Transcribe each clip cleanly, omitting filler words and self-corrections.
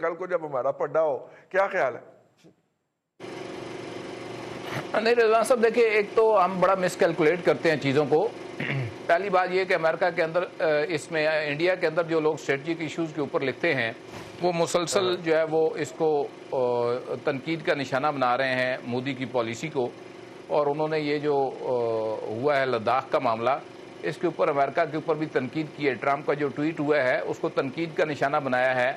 کل کو جب ہمارا پڈا ہو، کیا خیال ہے؟ نہیں رضوان صاحب، دیکھیں ایک تو ہم بڑا مس کیلکولیٹ کرتے ہیں چیزوں کو. پہلی بات یہ کہ امریکہ کے اندر اس میں انڈیا کے اندر جو لوگ اسٹریٹجک ایشوز کے اوپر لکھتے ہیں وہ مسلسل جو ہے وہ اس کو تنقید کا نشانہ بنا رہے ہیں مودی کی پالیسی کو. اور انہوں نے یہ جو ہوا ہے لداخ کا معاملہ، اس کے اوپر امریکہ کے اوپر بھی تنقید کی ہے. ٹرمپ کا جو ٹویٹ ہوا ہے اس کو تنقید کا نشانہ بنایا ہے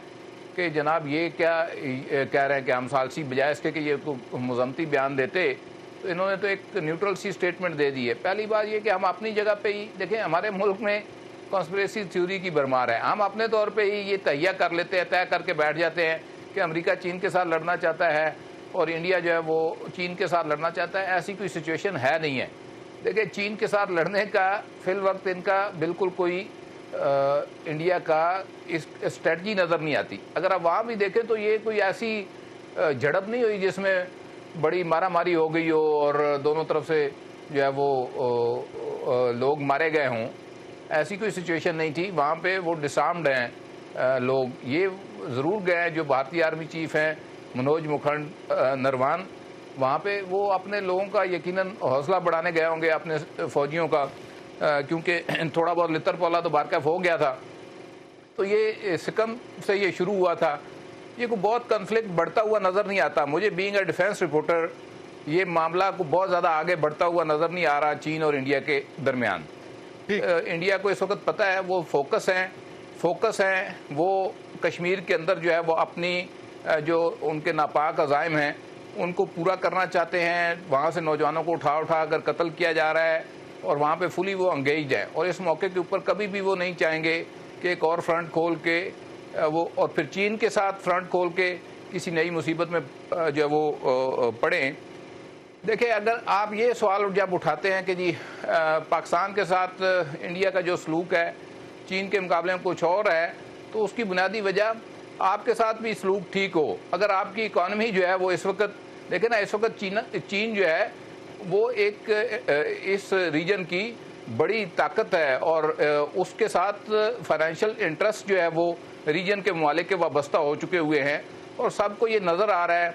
کہ جناب یہ کیا کہہ رہے ہیں کہ ہم ثالثی بجائے اس کے کہ یہ مذمتی بیان دیتے تو انہوں نے تو ایک نیوٹرل سی سٹیٹمنٹ دے دی ہے. پہلی بات یہ کہ ہم اپنی جگہ پہ ہی دیکھیں، ہمارے ملک میں کانسپریسی تھیوری کی بھرمار ہے. ہم اپنے طور پہ ہی یہ تہیہ کر لیتے ہیں، طے کر کے بیٹھ جاتے ہیں کہ امریکہ چین کے ساتھ لڑنا چاہتا ہے اور انڈیا جو ہے وہ چین کے ساتھ لڑنا چاہتا ہے. ایسی کوئی سچویشن ہے نہیں ہے. دیکھیں چین کے ساتھ لڑنے کا فی الوقت ان کا بالکل کوئی انڈیا کا اسٹریٹجی نظر نہیں آتی. اگر آپ وہاں بھی دیکھیں تو یہ کوئی ایسی جھڑپ نہیں ہوئی جس میں بڑی مارا ماری ہو گئی ہو اور دونوں طرف سے جو ہے وہ لوگ مارے گئے ہوں. ایسی کوئی سچویشن نہیں تھی. وہاں پہ وہ ڈسارمڈ ہیں لوگ. یہ ضرور گئے ہیں جو بھارتی آرمی چیف ہیں منوج مکھنڈ نروان، وہاں پہ وہ اپنے لوگوں کا یقیناً حوصلہ بڑھانے گئے ہوں گے، اپنے فوجیوں کا، کیونکہ تھوڑا بہت لتر پولا تو بارکیف ہو گیا تھا. تو یہ سکم سے یہ شروع ہوا تھا. یہ کو بہت کنفلکٹ بڑھتا ہوا نظر نہیں آتا مجھے بینگ اے ڈیفینس رپورٹر. یہ معاملہ کو بہت زیادہ آگے بڑھتا ہوا نظر نہیں آ رہا چین اور انڈیا کے درمیان. انڈیا کو اس وقت پتہ ہے وہ فوکس ہیں وہ کشمیر کے اندر جو ہے وہ اپنی جو ان کے ناپاک عزائم ہیں ان کو پورا کرنا چاہتے ہیں. وہاں سے نوجوانوں کو اٹھا کر قتل کیا جا رہا ہے اور وہاں پہ فلی وہ انگیجڈ ہیں. اور اس موقع کے اوپر کبھی بھی وہ نہیں چاہیں گے کہ ایک اور فرنٹ کھول کے وہ اور پھر چین کے ساتھ فرنٹ کھول کے کسی نئی مصیبت میں جو ہے وہ پڑیں. دیکھیں اگر آپ یہ سوال جب اٹھاتے ہیں کہ جی پاکستان کے ساتھ انڈیا کا جو سلوک ہے چین کے مقابلے میں کچھ اور ہے، تو اس کی بنیادی وجہ آپ کے ساتھ بھی سلوک ٹھیک ہو. اگر آپ کی اکانومی جو ہے وہ اس وقت دیکھیں نا، اس وقت چین جو ہے وہ ایک اس ریجن کی بڑی طاقت ہے اور اس کے ساتھ فائنینشیل انٹرسٹ جو ہے وہ ریجن کے ممالک کے وابستہ ہو چکے ہوئے ہیں. اور سب کو یہ نظر آ رہا ہے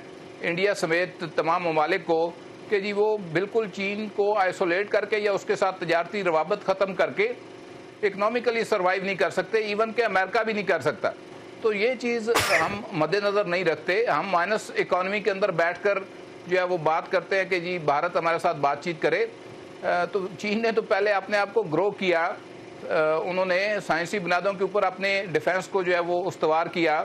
انڈیا سمیت تمام ممالک کو کہ جی وہ بالکل چین کو آئسولیٹ کر کے یا اس کے ساتھ تجارتی روابط ختم کر کے اکنامکلی سروائیو نہیں کر سکتے، ایون کہ امریکہ بھی نہیں کر سکتا. تو یہ چیز ہم مد نظر نہیں رکھتے. ہم مائنس اکانومی کے اندر بیٹھ کر جو ہے وہ بات کرتے ہیں کہ جی بھارت ہمارے ساتھ بات چیت کرے. تو چین نے تو پہلے اپنے آپ کو گرو کیا، انہوں نے سائنسی بنیادوں کے اوپر اپنے ڈیفنس کو جو ہے وہ استوار کیا،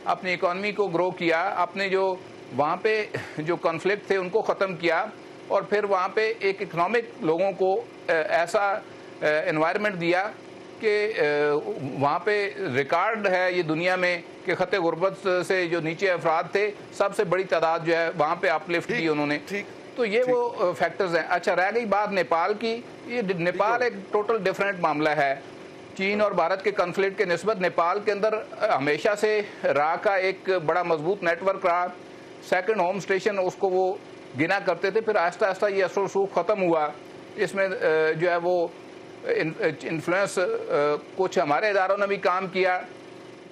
اپنی اکانومی کو گرو کیا، اپنے جو وہاں پہ جو کنفلکٹ تھے ان کو ختم کیا، اور پھر وہاں پہ ایک اکنامک لوگوں کو ایسا انوائرمنٹ دیا کہ وہاں پہ ریکارڈ ہے یہ دنیا میں کہ خط غربت سے جو نیچے افراد تھے سب سے بڑی تعداد جو ہے وہاں پہ اپ لفٹ کی انہوں نے. تو یہ وہ فیکٹرز ہیں. اچھا رہ گئی بات نیپال کی. یہ نیپال ایک ٹوٹل ڈیفرنٹ معاملہ ہے. چین اور بھارت کے کنفلکٹ کے نسبت نیپال کے اندر ہمیشہ سے راہ کا ایک بڑا مضبوط نیٹ ورک رہا. سیکنڈ ہوم اسٹیشن اس کو وہ گنا کرتے تھے. پھر آہستہ آہستہ یہ اثر و رسوخ ختم ہوا. اس میں جو ہے وہ انفلوئنس کچھ ہمارے اداروں نے بھی کام کیا،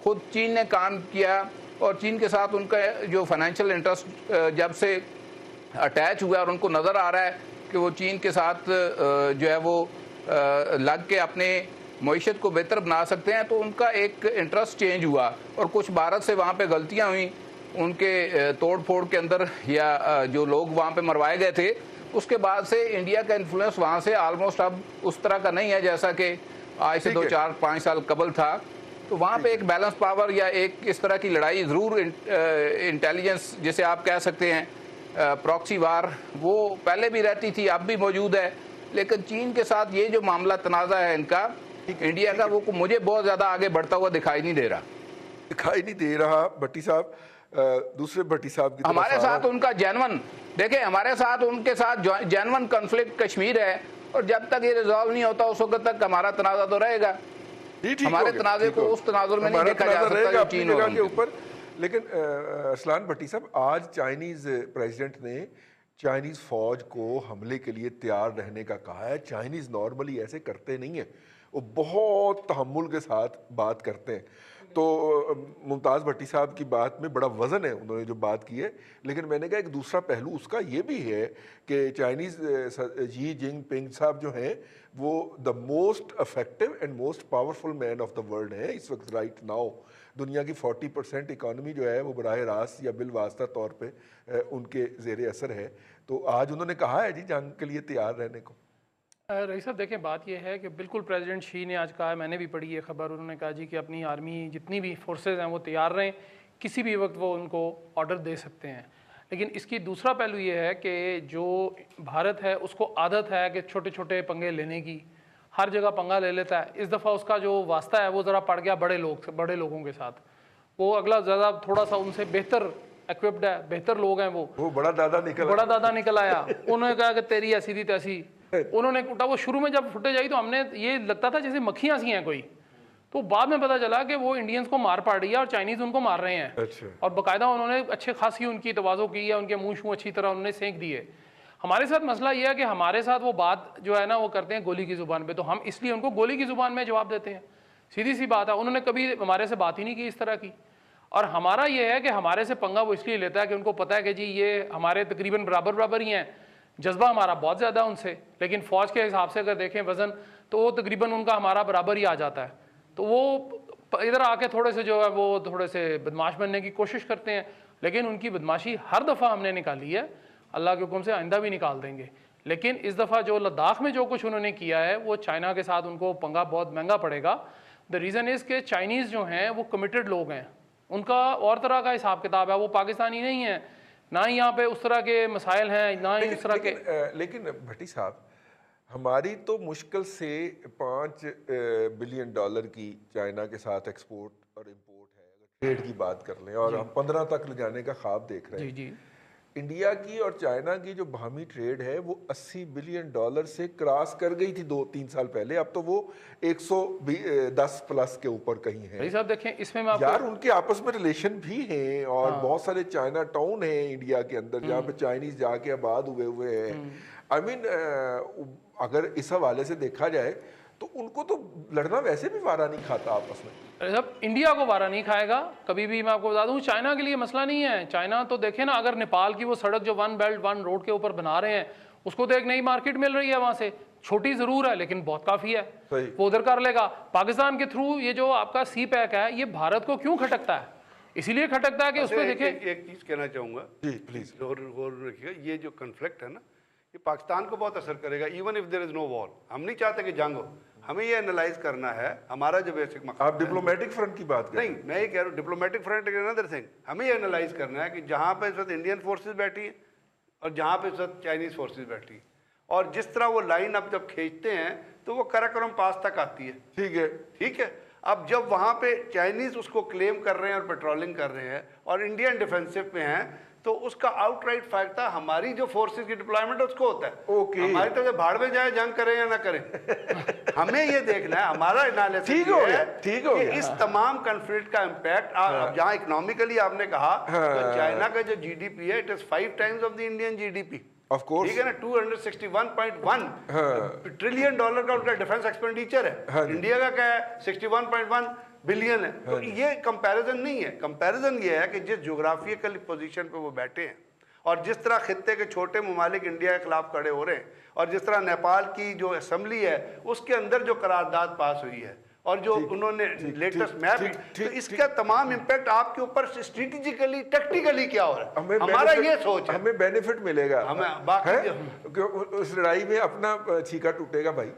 خود چین نے کام کیا، اور چین کے ساتھ ان کا جو فائنینشیل انٹرسٹ جب سے اٹیچ ہوا اور ان کو نظر آ رہا ہے کہ وہ چین کے ساتھ جو ہے وہ لگ کے اپنے معیشت کو بہتر بنا سکتے ہیں، تو ان کا ایک انٹرسٹ چینج ہوا. اور کچھ بھارت سے وہاں پہ غلطیاں ہوئیں ان کے توڑ پھوڑ کے اندر، یا جو لوگ وہاں پہ مروائے گئے تھے. اس کے بعد سے انڈیا کا انفلوئنس وہاں سے آلموسٹ اب اس طرح کا نہیں ہے جیسا کہ آج سے 2-4-5 سال قبل تھا. تو وہاں پہ ایک بیلنس پاور یا ایک اس طرح کی لڑائی ضرور انٹیلیجنس جسے آپ کہہ سکتے ہیں پراکسی وار، وہ پہلے بھی رہتی تھی، اب بھی موجود ہے. لیکن چین کے ساتھ یہ جو معاملہ تنازع ہے ان کا انڈیا کا، وہ مجھے بہت زیادہ آگے بڑھتا ہوا دکھائی نہیں دے رہا. بھٹی صاحب دوسرے بھٹی صاحب کی ہمارے ساتھ ان کا جینون، دیکھیں ہمارے ساتھ ان کے ساتھ جینون کنفلکٹ کشمیر ہے، اور جب تک یہ ریزالو نہیں ہوتا اس وقت تک ہمارا تنازع تو رہے گا. ہمارے تنازع کو اس تناظر میں نہیں دیکھا جا سکتا جو چین اور کے اوپر. لیکن ارسلان بھٹی صاحب، آج چائنیز پریزیڈنٹ نے چائنیز فوج کو حملے کے لیے تیار رہنے کا کہا ہے. چائنیز نارملی ایسے کرتے نہیں ہیں، وہ بہت تحمل کے ساتھ بات کرتے ہیں. تو ممتاز بھٹی صاحب کی بات میں بڑا وزن ہے، انہوں نے جو بات کی ہے، لیکن میں نے کہا ایک دوسرا پہلو اس کا یہ بھی ہے کہ چائنیز جی جنگ پنگ صاحب جو ہیں وہ the most effective and most powerful man of the world ہیں اس وقت رائٹ ناؤ. دنیا کی 40% اکانومی جو ہے وہ براہ راست یا بالواسطہ طور پہ ان کے زیر اثر ہے. تو آج انہوں نے کہا ہے جی جنگ کے لیے تیار رہنے کو. رئیس صاحب دیکھیں بات یہ ہے کہ بالکل پریزیڈنٹ شی نے آج کہا ہے، میں نے بھی پڑھی یہ خبر، انہوں نے کہا جی کہ اپنی آرمی جتنی بھی فورسز ہیں وہ تیار رہیں، کسی بھی وقت وہ ان کو آرڈر دے سکتے ہیں. لیکن اس کی دوسرا پہلو یہ ہے کہ جو بھارت ہے اس کو عادت ہے کہ چھوٹے چھوٹے پنگے لینے کی، ہر جگہ پنگا لے لیتا ہے. اس دفعہ اس کا جو واسطہ ہے وہ ذرا پڑ گیا بڑے لوگوں کے ساتھ. وہ اگلا زیادہ تھوڑا سا ان سے بہتر ایکوپڈ ہے، بہتر لوگ ہیں، وہ بڑا دادا نکل آیا. انہوں نے کہا کہ تیری ایسی تھی تیسی، انہوں نے کوٹا. وہ شروع میں جب فوٹیج آئی تو ہم نے یہ لگتا تھا جیسے مکھیاں سی ہیں کوئی، تو بعد میں پتا چلا کہ وہ انڈینز کو مار پاڑ رہی ہے اور چائنیز ان کو مار رہے ہیں. اور باقاعدہ انہوں نے اچھے خاصی ان کی توازو کی ہے، ان کے منہ اچھی طرح انہوں نے سینک دیے. ہمارے ساتھ مسئلہ یہ ہے کہ ہمارے ساتھ وہ بات جو ہے نا وہ کرتے ہیں گولی کی زبان پہ، تو ہم اس لیے ان کو گولی کی زبان میں جواب دیتے ہیں. سیدھی سی بات ہے، انہوں نے کبھی ہمارے سے بات ہی نہیں کی اس طرح کی. اور ہمارا یہ ہے کہ ہمارے سے پنگا وہ اس لیے لیتا ہے کہ ان کو پتہ ہے کہ جی یہ ہمارے تقریباً برابر ہی ہیں، جذبہ ہمارا بہت زیادہ ان سے، لیکن فوج کے حساب سے اگر دیکھیں وزن تو وہ تقریباً ان کا ہمارا برابر ہی آ جاتا ہے. تو وہ ادھر آ کے تھوڑے سے جو ہے وہ تھوڑے سے بدماش بننے کی کوشش کرتے ہیں، لیکن ان کی بدماشی ہر دفعہ ہم نے نکالی ہے، اللہ کے حکم سے آئندہ بھی نکال دیں گے. لیکن اس دفعہ جو لداخ میں جو کچھ انہوں نے کیا ہے وہ چائنا کے ساتھ ان کو پنگا بہت مہنگا پڑے گا. دا ریزن از کہ چائنیز جو ہیں وہ کمیٹڈ لوگ ہیں، ان کا اور طرح کا حساب کتاب ہے، وہ پاکستانی نہیں ہیں، نہ ہی یہاں پہ اس طرح کے مسائل ہیں، نہ ہی اس طرح کے. لیکن بھٹی صاحب ہماری تو مشکل سے $5 بلین کی چائنا کے ساتھ ایکسپورٹ اور امپورٹ ہے، اگر ٹریڈ کی بات کر لیں، اور ہم 15 تک لے جانے کا خواب دیکھ رہے ہیں. جی انڈیا کی اور چائنا کی جو باہمی ٹریڈ ہے وہ $80 بلین سے کراس کر گئی تھی 2-3 سال پہلے، اب تو وہ 110 پلس کے اوپر کہیں ہے. صاحب دیکھیں اس میں یار ان کے آپس میں ریلیشن بھی ہیں، اور بہت سارے چائنا ٹاؤن ہیں انڈیا کے اندر جہاں پہ چائنیز جا کے آباد ہوئے ہیں. آئی مین اگر اس حوالے سے دیکھا جائے تو ان کو تو لڑنا ویسے بھی وارہ نہیں کھاتا آپس میں. انڈیا کو وارہ نہیں کھائے گا کبھی بھی. میں آپ کو بتا دوں چائنا کے لیے مسئلہ نہیں ہے. چائنا تو دیکھیں نا، اگر نیپال کی وہ سڑک جو 1 بیلٹ 1 روڈ کے اوپر بنا رہے ہیں اس کو تو ایک نئی مارکیٹ مل رہی ہے وہاں سے، چھوٹی ضرور ہے لیکن بہت کافی ہے، وہ ادھر کر لے گا. پاکستان کے تھرو یہ جو آپ کا سی پیک ہے یہ بھارت کو کیوں کھٹکتا ہے؟ اسی لیے کھٹکتا ہے کہ اس پہ دیکھیں. ایک چیز کہنا چاہوں گا، جی پلیز غور رکھیے گا، یہ جو کنفلکٹ ہے نا یہ پاکستان کو بہت اثر کرے گا. ایون اف دیر از نو وار، ہم نہیں چاہتے کہ جنگ ہو، ہمیں یہ انالائز کرنا ہے. ہمارا جو بیسک مقصد، آپ ڈپلومیٹک فرنٹ کی بات کریں. نہیں میں یہ کہہ رہا ہوں diplomatic front is another thing. ہمیں یہ انالائز کرنا ہے کہ جہاں پہ اس وقت انڈین فورسز بیٹھی ہیں اور جہاں پہ اس وقت چائنیز فورسز بیٹھی ہیں، اور جس طرح وہ لائن اب جب کھینچتے ہیں تو وہ کراکرم پاس تک آتی ہے. ٹھیک ہے. اب جب وہاں پہ چائنیز اس کو کلیم کر رہے ہیں اور پیٹرولنگ کر رہے ہیں اور انڈین ڈیفینسو میں ہیں، تو اس کا آؤٹ رائٹ فیکٹ تھا ہماری جو فورسز کی ڈپلائمنٹ اس کو ہوتا ہے. ہماری طرف سے بھاڑ میں جائے جنگ کریں یا نہ کریں، ہمیں یہ دیکھنا ہے. ہمارا انالیسس ہے کہ اس تمام کنفلکٹ کا امپیکٹ، جہاں اکنامیکلی آپ نے کہا تو چائنا کا جو جی ڈی پی ہے it is 5 times of the Indian G D P. ٹھیک ہے نا، $261.1 ٹریلین کا ان کا ڈیفنس ایکسپینڈیچر ہے. انڈیا کا کیا ہے 61.1 بلین ہے. تو یہ کمپیریزن نہیں ہے. کمپیریزن یہ ہے کہ جس جغرافیکل پوزیشن پہ وہ بیٹھے ہیں اور جس طرح خطے کے چھوٹے ممالک انڈیا کے خلاف کھڑے ہو رہے ہیں، اور جس طرح نیپال کی جو اسمبلی ہے اس کے اندر جو قرارداد پاس ہوئی ہے اور جو انہوں نے لیٹسٹ میپ، تو اس کا تمام امپیکٹ آپ کے اوپر اسٹریٹجیکلی ٹیکٹیکلی کیا ہو رہا ہے. ہمارا یہ سوچ ہے ہمیں بینیفٹ ملے گا، ہمیں باقی اس لڑائی میں اپنا چھیکا ٹوٹے گا بھائی.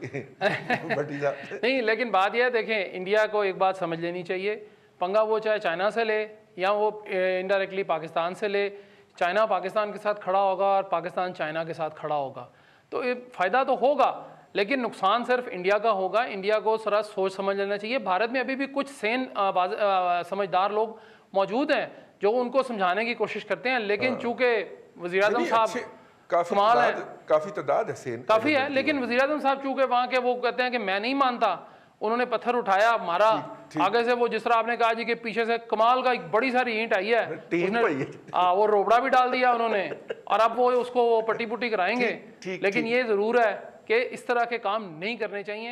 نہیں لیکن بات یہ ہے، دیکھیں انڈیا کو ایک بات سمجھ لینی چاہیے، پنگا وہ چاہے چائنا سے لے یا وہ انڈائریکٹلی پاکستان سے لے، چائنا پاکستان کے ساتھ کھڑا ہوگا اور پاکستان چائنا کے ساتھ کھڑا ہوگا تو یہ فائدہ تو ہوگا، لیکن نقصان صرف انڈیا کا ہوگا. انڈیا کو ذرا سوچ سمجھ لینا چاہیے. بھارت میں ابھی بھی کچھ سین سمجھدار لوگ موجود ہیں جو ان کو سمجھانے کی کوشش کرتے ہیں، لیکن چونکہ وزیر اعظم صاحب کافی تعداد ہے، کافی ہے، لیکن وزیر اعظم صاحب چونکہ وہاں کے وہ کہتے ہیں کہ میں نہیں مانتا، انہوں نے پتھر اٹھایا مارا آگے سے. وہ جس طرح آپ نے کہا جی کہ پیچھے سے کمال کا ایک بڑی ساری اینٹ آئی ہے، وہ روبڑا بھی ڈال دیا انہوں نے، اور اب وہ اس کو پٹی پٹی کرائیں گے. لیکن یہ ضرور ہے کہ اس طرح کے کام نہیں کرنے چاہیے.